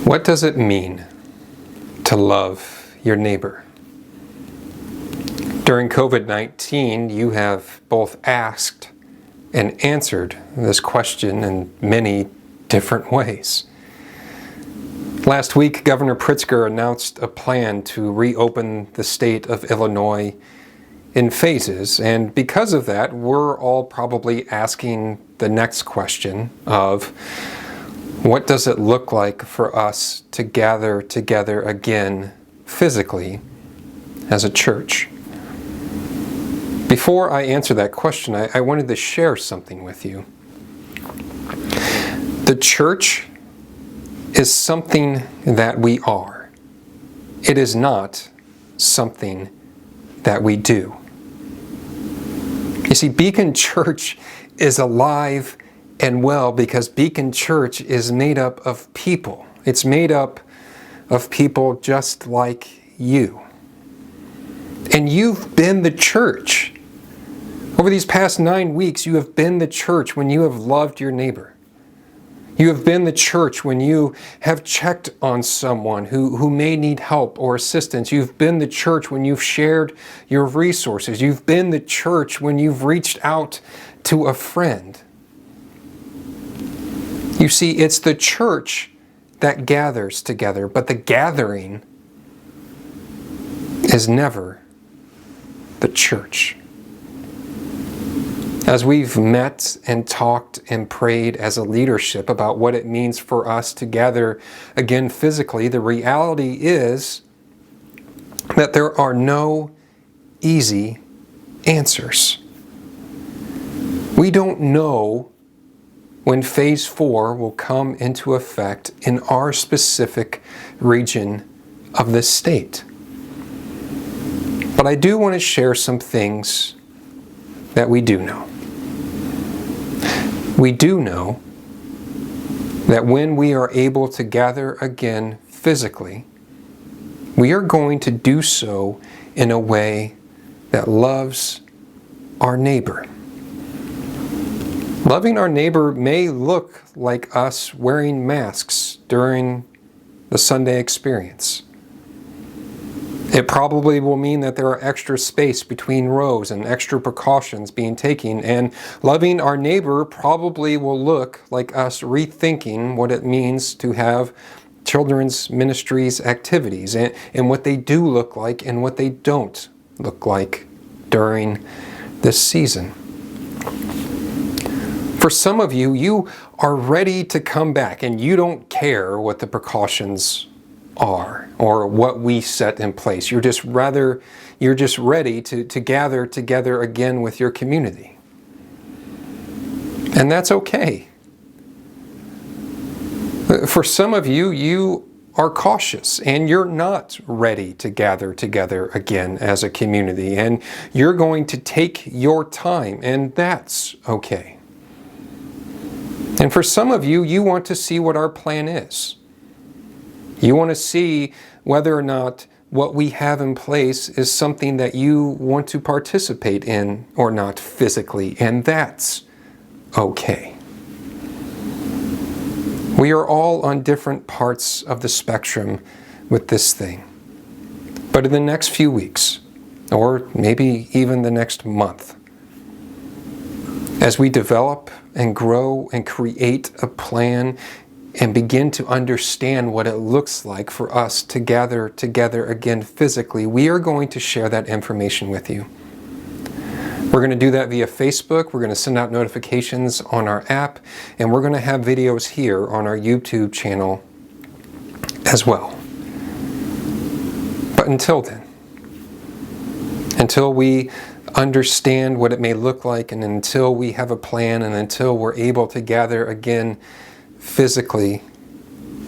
What does it mean to love your neighbor? During COVID-19, you have both asked and answered this question in many different ways. Last week, Governor Pritzker announced a plan to reopen the state of Illinois in phases, and because of that, we're all probably asking the next question of, what does it look like for us to gather together again physically as a church? Before I answer that question, I wanted to share something with you. The church is something that we are. It is not something that we do. You see, Beacon Church is alive and well because Beacon Church is made up of people. It's made up of people just like you. And you've been the church. Over these past 9 weeks, you have been the church when you have loved your neighbor. You have been the church when you have checked on someone who may need help or assistance. You've been the church when you've shared your resources. You've been the church when you've reached out to a friend. You see, it's the church that gathers together, but the gathering is never the church. As we've met and talked and prayed as a leadership about what it means for us to gather again physically, the reality is that there are no easy answers. We don't know when phase 4 will come into effect in our specific region of this state. But I do want to share some things that we do know. We do know that when we are able to gather again physically, we are going to do so in a way that loves our neighbor. Loving our neighbor may look like us wearing masks during the Sunday experience. It probably will mean that there are extra space between rows and extra precautions being taken, and loving our neighbor probably will look like us rethinking what it means to have children's ministries activities and what they do look like and what they don't look like during this season. For some of you, you are ready to come back and you don't care what the precautions are or what we set in place. You're just ready to gather together again with your community. And that's okay. For some of you, you are cautious and you're not ready to gather together again as a community, and you're going to take your time, and that's okay. And for some of you, you want to see what our plan is. You want to see whether or not what we have in place is something that you want to participate in or not physically, and that's okay. We are all on different parts of the spectrum with this thing. But in the next few weeks, or maybe even the next month, as we develop and grow and create a plan and begin to understand what it looks like for us to gather together again physically, we are going to share that information with you. We're going to do that via Facebook, we're going to send out notifications on our app, and we're going to have videos here on our YouTube channel as well. But until then, until we understand what it may look like, and until we have a plan, and until we're able to gather again physically,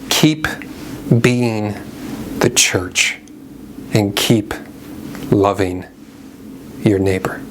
keep being the church and keep loving your neighbor.